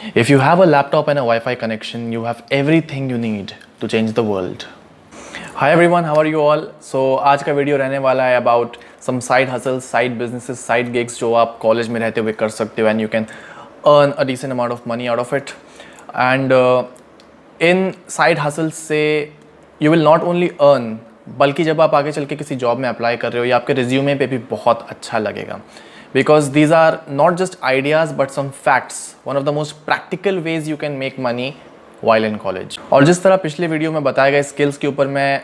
If you have a laptop and a Wi-Fi connection, you have everything you need to change the world. Hi everyone, how are you all? So आज का video रहने वाला है about some side hustles, side businesses, side gigs जो आप college में रहते हुए कर सकते हो and you can earn a decent amount of money out of it. And in side hustles से you will not only earn, बल्कि जब आप आगे चल के किसी जॉब में अप्लाई कर रहे हो या आपके रिज्यूमे पे भी बहुत अच्छा लगेगा. Because these are not just ideas but some facts, one of the most practical ways you can make money while in college. और जिस तरह पिछले वीडियो में बताए गए स्किल्स के ऊपर मैं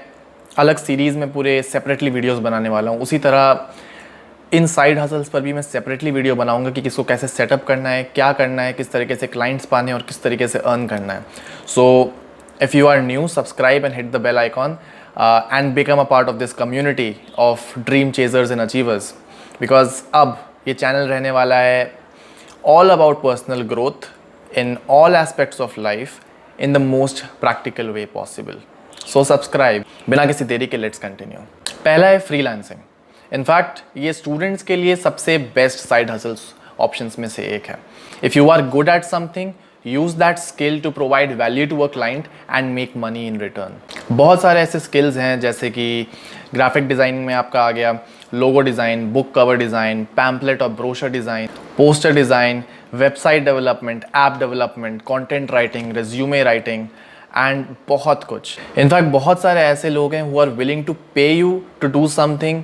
अलग सीरीज़ में पूरे सेपरेटली वीडियोस बनाने वाला हूँ, उसी तरह इन साइड हसल्स पर भी मैं सेपरेटली वीडियो बनाऊंगा कि किसको कैसे सेटअप करना है, क्या करना है, किस तरीके से क्लाइंट्स पाने हैं और किस तरीके से अर्न करना है. So if you are new, subscribe and hit the bell icon and become a part of this community of dream chasers and achievers. Because अब ये चैनल रहने वाला है all about personal growth in all aspects of life in the most practical way possible. So subscribe. बिना किसी देरी के let's continue. पहला है फ्रीलांसिंग. इनफैक्ट ये स्टूडेंट्स के लिए सबसे बेस्ट साइड हसल्स ऑप्शंस में से एक है. If you are good at something, use that skill to provide value to a client and make money in return. बहुत सारे ऐसे स्किल्स हैं जैसे कि ग्राफिक डिज़ाइनिंग में आपका आ गया logo design, book cover design, pamphlet और brochure design, poster design, website development, app development, content writing, resume writing and बहुत कुछ. इनफैक्ट बहुत सारे ऐसे लोग हैं who are willing to pay you to do something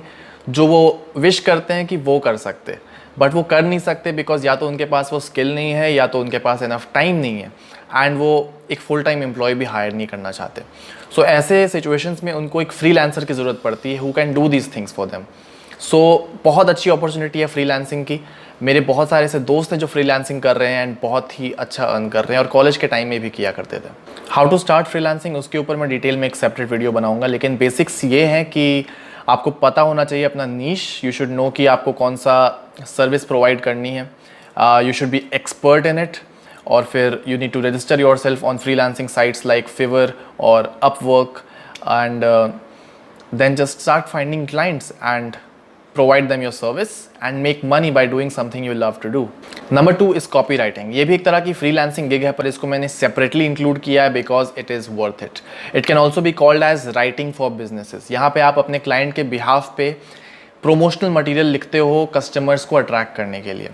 जो वो विश करते हैं कि वो कर सकते, बट वो कर नहीं सकते बिकॉज या तो उनके पास वो स्किल नहीं है या तो उनके पास इनफ टाइम नहीं है एंड वो एक फुल टाइम एम्प्लॉय भी हायर नहीं करना चाहते. सो ऐसे सिचुएशंस में उनको एक फ्रीलांसर की ज़रूरत पड़ती है who can do these things for them. So बहुत अच्छी अपॉर्चुनिटी है फ्रीलांसिंग की. मेरे बहुत सारे ऐसे दोस्त हैं जो फ्रीलांसिंग कर रहे हैं एंड बहुत ही अच्छा अर्न कर रहे हैं और कॉलेज के टाइम में भी किया करते थे. हाउ टू स्टार्ट फ्रीलांसिंग, उसके ऊपर मैं डिटेल में एक सेपरेट वीडियो बनाऊंगा, लेकिन बेसिक्स ये हैं कि आपको पता होना चाहिए अपना नीश. यू शुड नो कि आपको कौन सा सर्विस प्रोवाइड करनी है. You should be expert in it. और फिर you need to register yourself on freelancing sites like Fiverr और Upwork and then just start finding clients and provide them your service and make money by doing something you love to do. Number 2 is copywriting. ये भी एक तरह की freelancing gig है पर इसको मैंने separately include किया है because it is worth it. It can also be called as writing for businesses. यहाँ पे आप अपने client के behalf पे promotional material लिखते हो customers को attract करने के लिए.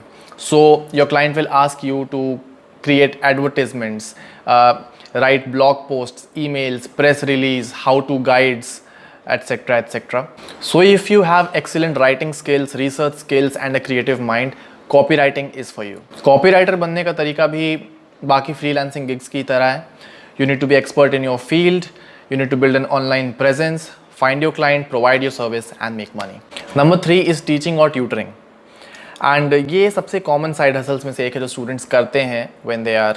So your client will ask you to create advertisements, write blog posts, emails, press release, how-to guides, etc. etc. So if you have excellent writing skills, research skills and a creative mind, copywriting is for you. Copywriter बनने का तरीका भी बाकी freelancing gigs की तरह है. You need to be expert in your field. You need to build an online presence, find your client, provide your service and make money. Number 3 is teaching or tutoring. And ये सबसे common side hustles में से एक है जो students करते हैं when they are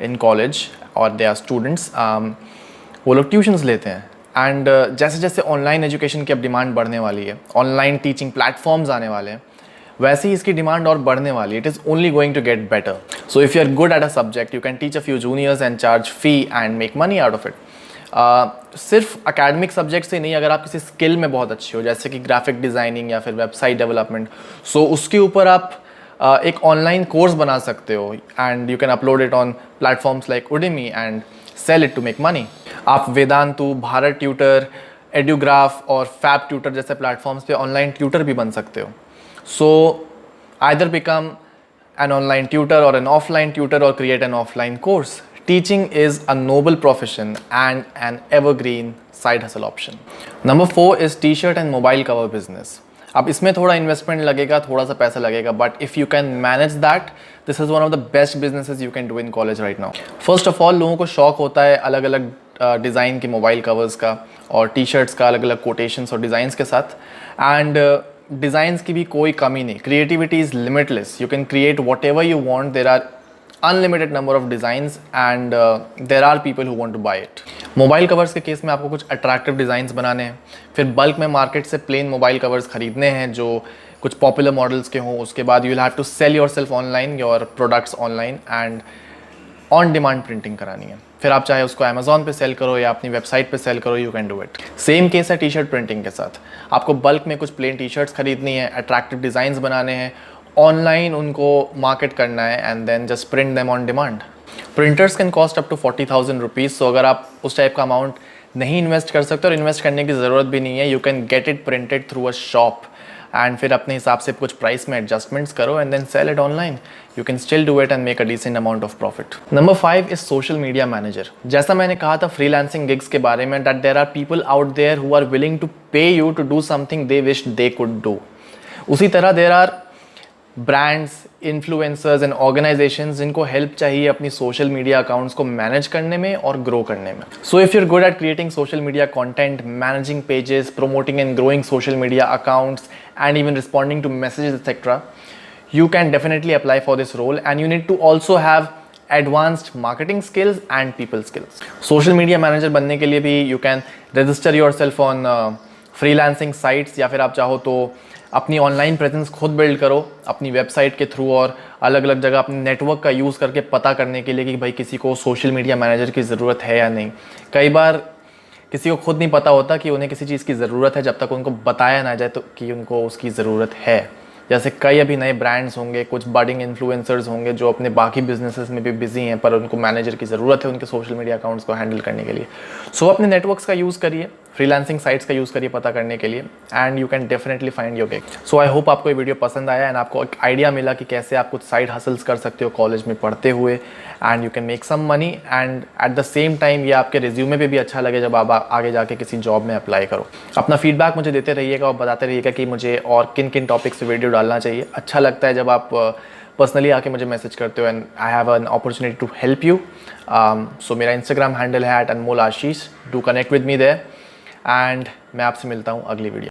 in college or they are students. वो लोग ट्यूशन्स लेते हैं एंड जैसे जैसे ऑनलाइन एजुकेशन की अब डिमांड बढ़ने वाली है, ऑनलाइन टीचिंग प्लेटफॉर्म्स आने वाले हैं, वैसे ही इसकी डिमांड और बढ़ने वाली है. It is only going to get better. So if you are good at a subject you can teach a few juniors and charge fee and make money out of it. सिर्फ academic subject से नहीं, अगर आप किसी skill में बहुत अच्छे हो जैसे कि ग्राफिक डिज़ाइनिंग या फिर वेबसाइट डेवलपमेंट, सो उसके ऊपर आप एक ऑनलाइन कोर्स बना सकते हो and you can upload it on platforms like Udemy and sell it to make money. आप वेदांतु, भारत ट्यूटर, एड्यूग्राफ और फैब ट्यूटर जैसे प्लेटफॉर्म्स पे ऑनलाइन ट्यूटर भी बन सकते हो. So either become an online tutor or an offline tutor or create an offline course. Teaching is a noble profession and an evergreen side hustle option. Number 4 is T shirt and mobile cover business. अब इसमें थोड़ा investment लगेगा, थोड़ा सा पैसा लगेगा, but if you can manage that, this is one of the best businesses you can do in college right now. First of all लोगों को शौक होता है अलग अलग डिज़ाइन के मोबाइल कवर्स का और टी शर्ट्स का, अलग अलग कोटेशंस और डिज़ाइंस के साथ. एंड डिज़ाइंस की भी कोई कमी नहीं. Creativity is limitless. You can create whatever you want. There are unlimited number of designs and there are people who want to buy it. Mobile covers के केस में आपको कुछ अट्रैक्टिव डिज़ाइंस बनाने हैं, फिर बल्क में मार्केट से प्लेन मोबाइल कवर्स खरीदने हैं जो कुछ पॉपुलर मॉडल्स के हों. उसके बाद you will have to sell yourself online, your products online and on demand printing करानी है. फिर आप चाहे उसको अमेजोन पे सेल करो या अपनी वेबसाइट पे सेल करो, you can do it. Same case है टी शर्ट प्रिंटिंग के साथ. आपको बल्क में कुछ प्लेन टी शर्ट्स खरीदनी है, अट्रैक्टिव डिज़ाइंस बनाने हैं ऑनलाइन उनको मार्केट करना है and then just print them on demand. Printers can cost up to 40,000 rupees. So अगर आप उस टाइप का अमाउंट नहीं इन्वेस्ट कर सकते और इन्वेस्ट करने की ज़रूरत भी नहीं है, you can get it printed through a shop and फिर अपने हिसाब से कुछ प्राइस में एडजस्टमेंट्स करो and then sell it online. You can still do it and make a decent amount of profit. Number 5 is social media manager. जैसा मैंने कहा था फ्रीलांसिंग गिग्स के बारे में, that there are people out there who are willing to pay you to do something they wish they could do. उसी तरह there are brands, influencers and organisations जिनको हेल्प चाहिए अपनी सोशल मीडिया अकाउंट्स को manage करने में और grow करने में. So if you are good at creating social media content, managing pages, promoting and growing social media accounts and even responding to messages etc., you can definitely apply for this role and you need to also have advanced marketing skills and people skills. Social media manager बनने के लिए भी you can register yourself on freelancing sites या फिर आप चाहो तो अपनी ऑनलाइन प्रेजेंस खुद बिल्ड करो अपनी वेबसाइट के थ्रू और अलग अलग जगह अपने नेटवर्क का यूज़ करके पता करने के लिए कि भाई किसी को सोशल मीडिया मैनेजर की ज़रूरत है या नहीं. कई बार किसी को खुद नहीं पता होता कि उन्हें किसी चीज़ की ज़रूरत है जब तक उनको बताया ना जाए तो कि उनको उसकी ज़रूरत है. जैसे कई अभी नए ब्रांड्स होंगे, कुछ बडिंग इन्फ्लुएंसर्स होंगे जो अपने बाकी बिजनेसेस में भी बिजी हैं पर उनको मैनेजर की ज़रूरत है उनके सोशल मीडिया अकाउंट्स को हैंडल करने के लिए. सो अपने नेटवर्क्स का यूज़ करिए, फ्रीलांसिंग साइट्स का यूज़ करिए पता करने के लिए and you can definitely find your gig. So I hope आपको ये वीडियो पसंद आया एंड आपको एक आइडिया मिला कि कैसे आप कुछ साइड हसल्स कर सकते हो कॉलेज में पढ़ते हुए and you can make some money and at the same time ये आपके रिज्यूमे पे भी अच्छा लगे जब आप आगे जाके किसी जॉब में अप्लाई करो. अपना फीडबैक मुझे देते रहिएगा और बताते रहिएगा कि मुझे और किन किन टॉपिक्स पे वीडियो डालना चाहिए. अच्छा लगता है जब आप पर्सनली आके मुझे मैसेज करते हो and I have an opportunity to help you. So मेरा इंस्टाग्राम हैंडल है @anmolashish. Do connect with me there and मैं आपसे मिलता हूँ अगली वीडियो.